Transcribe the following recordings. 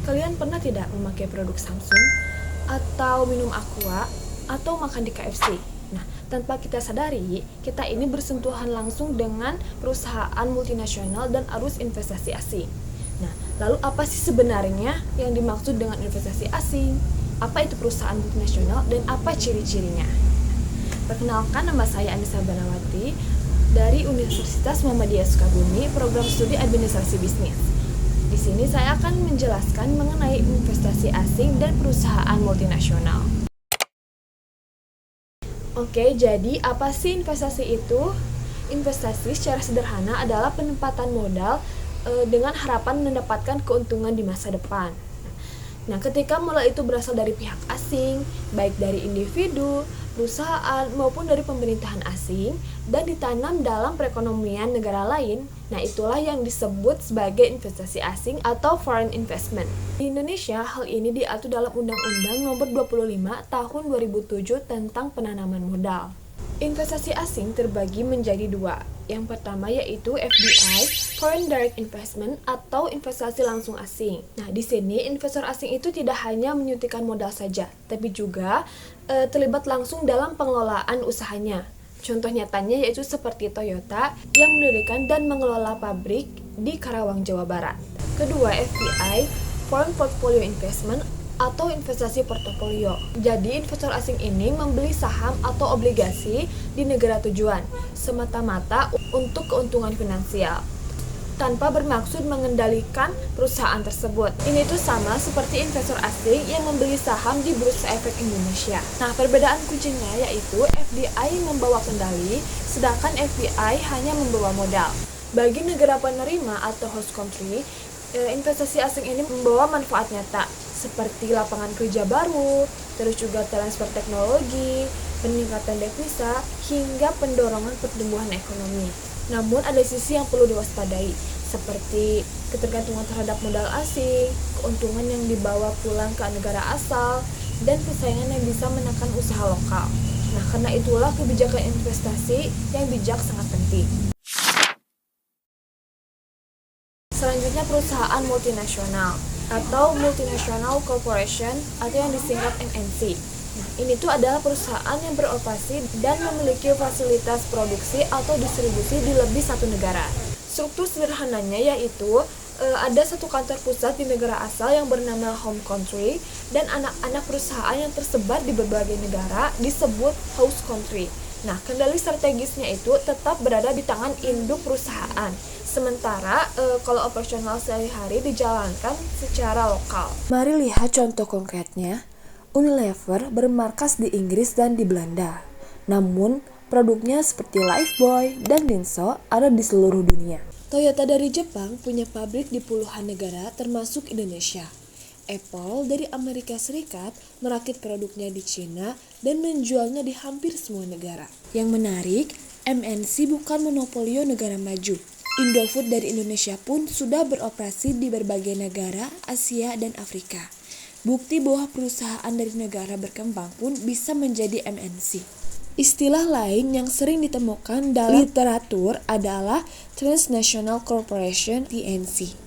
Kalian pernah tidak memakai produk Samsung? Atau minum Aqua? Atau makan di KFC? Nah, tanpa kita sadari, kita ini bersentuhan langsung dengan perusahaan multinasional dan arus investasi asing. Nah, lalu apa sih sebenarnya yang dimaksud dengan investasi asing? Apa itu perusahaan multinasional dan apa ciri-cirinya? Perkenalkan, nama saya Anissa Banawati dari Universitas Muhammadiyah Sukabumi, program studi administrasi bisnis. Di sini saya akan menjelaskan mengenai investasi asing dan perusahaan multinasional. Oke, jadi apa sih investasi itu? Investasi secara sederhana adalah penempatan modal dengan harapan mendapatkan keuntungan di masa depan. Nah, ketika modal itu berasal dari pihak asing, baik dari individu, perusahaan, maupun dari pemerintahan asing, dan ditanam dalam perekonomian negara lain, nah itulah yang disebut sebagai investasi asing atau foreign investment. Di Indonesia, hal ini diatur dalam Undang-Undang Nomor 25 Tahun 2007 tentang penanaman modal. Investasi asing terbagi menjadi dua. Yang pertama yaitu FDI, Foreign Direct Investment, atau investasi langsung asing. Nah, di sini investor asing itu tidak hanya menyuntikkan modal saja, tapi juga terlibat langsung dalam pengelolaan usahanya. Contoh nyatanya yaitu seperti Toyota yang mendirikan dan mengelola pabrik di Karawang, Jawa Barat. Kedua, FPI, Foreign Portfolio Investment, atau investasi portofolio. Jadi investor asing ini membeli saham atau obligasi di negara tujuan semata-mata untuk keuntungan finansial tanpa bermaksud mengendalikan perusahaan tersebut. Ini tuh sama seperti investor asing yang membeli saham di Bursa Efek Indonesia. Nah, perbedaan kuncinya yaitu FDI membawa kendali, sedangkan FPI hanya membawa modal. Bagi negara penerima atau host country, investasi asing ini membawa manfaat nyata seperti lapangan kerja baru, terus juga transfer teknologi, peningkatan devisa, hingga pendorongan pertumbuhan ekonomi. Namun ada sisi yang perlu diwaspadai, seperti ketergantungan terhadap modal asing, keuntungan yang dibawa pulang ke negara asal, dan persaingan yang bisa menekan usaha lokal. Nah, karena itulah kebijakan investasi yang bijak sangat penting. Selanjutnya perusahaan multinasional atau multinational corporation atau yang disingkat MNC. Nah, ini tuh adalah perusahaan yang beroperasi dan memiliki fasilitas produksi atau distribusi di lebih satu negara. Struktur sederhananya yaitu ada satu kantor pusat di negara asal yang bernama home country dan anak-anak perusahaan yang tersebar di berbagai negara disebut host country. Nah, kendali strategisnya itu tetap berada di tangan induk perusahaan. Sementara kalau operasional sehari-hari dijalankan secara lokal. Mari lihat contoh konkretnya. Unilever bermarkas di Inggris dan di Belanda. Namun, produknya seperti Lifebuoy dan Dinso ada di seluruh dunia. Toyota dari Jepang punya pabrik di puluhan negara termasuk Indonesia. Apple dari Amerika Serikat merakit produknya di Cina dan menjualnya di hampir semua negara. Yang menarik, MNC bukan monopolio negara maju. Indofood dari Indonesia pun sudah beroperasi di berbagai negara Asia dan Afrika. Bukti bahwa perusahaan dari negara berkembang pun bisa menjadi MNC. Istilah lain yang sering ditemukan dalam literatur adalah Transnational Corporation (TNC).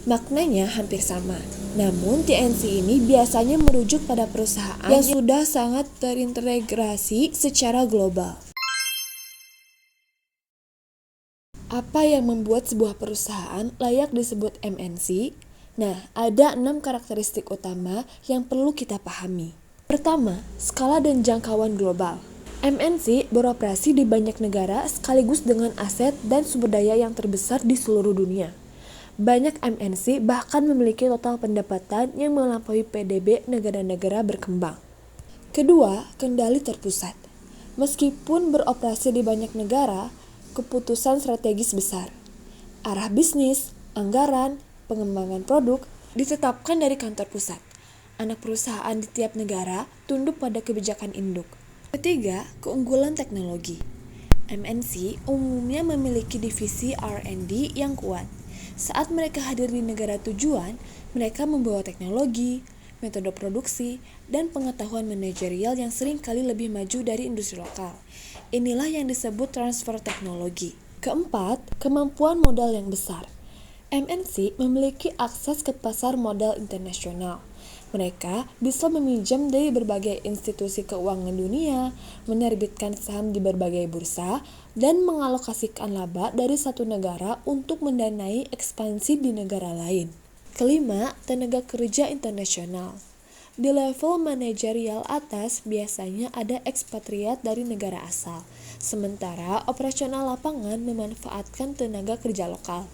Maknanya hampir sama. Namun TNC ini biasanya merujuk pada perusahaan yang sudah sangat terintegrasi secara global. Apa yang membuat sebuah perusahaan layak disebut MNC? Nah, ada 6 karakteristik utama yang perlu kita pahami. Pertama, skala dan jangkauan global. MNC beroperasi di banyak negara sekaligus dengan aset dan sumber daya yang terbesar di seluruh dunia. Banyak MNC bahkan memiliki total pendapatan yang melampaui PDB negara-negara berkembang. Kedua, kendali terpusat. Meskipun beroperasi di banyak negara, keputusan strategis besar, arah bisnis, anggaran, pengembangan produk ditetapkan dari kantor pusat. Anak perusahaan di tiap negara tunduk pada kebijakan induk. Ketiga, keunggulan teknologi. MNC umumnya memiliki divisi R&D yang kuat. Saat mereka hadir di negara tujuan, mereka membawa teknologi, metode produksi, dan pengetahuan manajerial yang sering kali lebih maju dari industri lokal. Inilah yang disebut transfer teknologi. Keempat, kemampuan modal yang besar. MNC memiliki akses ke pasar modal internasional. Mereka bisa meminjam dari berbagai institusi keuangan dunia, menerbitkan saham di berbagai bursa, dan mengalokasikan laba dari satu negara untuk mendanai ekspansi di negara lain. Kelima, tenaga kerja internasional. Di level manajerial atas biasanya ada ekspatriat dari negara asal, sementara operasional lapangan memanfaatkan tenaga kerja lokal.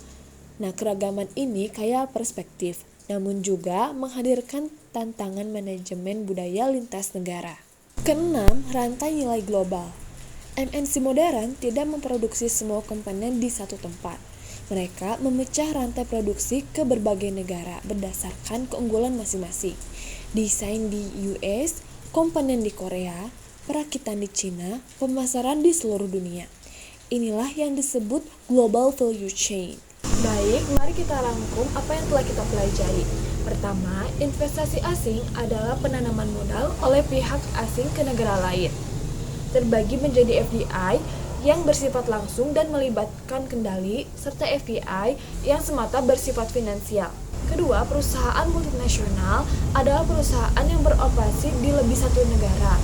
Nah, keragaman ini kaya perspektif, namun juga menghadirkan tantangan manajemen budaya lintas negara. Keenam, rantai nilai global. MNC modern tidak memproduksi semua komponen di satu tempat. Mereka memecah rantai produksi ke berbagai negara berdasarkan keunggulan masing-masing. Desain di US, komponen di Korea, perakitan di Cina, pemasaran di seluruh dunia. Inilah yang disebut global value chain. Baik, mari kita rangkum apa yang telah kita pelajari. Pertama, investasi asing adalah penanaman modal oleh pihak asing ke negara lain. Terbagi menjadi FDI yang bersifat langsung dan melibatkan kendali, serta FDI yang semata bersifat finansial. Kedua, perusahaan multinasional adalah perusahaan yang beroperasi di lebih satu negara,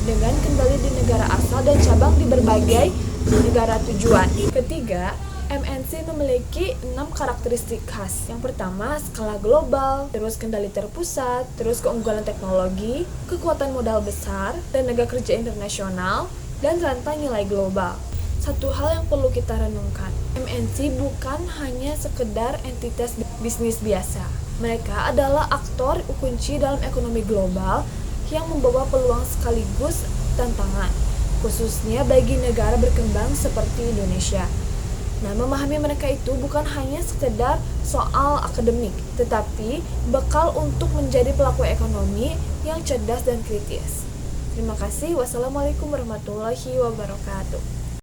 dengan kendali di negara asal dan cabang di berbagai negara tujuan. Ketiga, MNC memiliki 6 karakteristik khas. Yang pertama, skala global, terus kendali terpusat, terus keunggulan teknologi, kekuatan modal besar, tenaga kerja internasional, dan rantai nilai global. Satu hal yang perlu kita renungkan, MNC bukan hanya sekedar entitas bisnis biasa. Mereka adalah aktor kunci dalam ekonomi global yang membawa peluang sekaligus tantangan, khususnya bagi negara berkembang seperti Indonesia. Nah, memahami mereka itu bukan hanya sekedar soal akademik, tetapi bekal untuk menjadi pelaku ekonomi yang cerdas dan kritis. Terima kasih. Wassalamualaikum warahmatullahi wabarakatuh.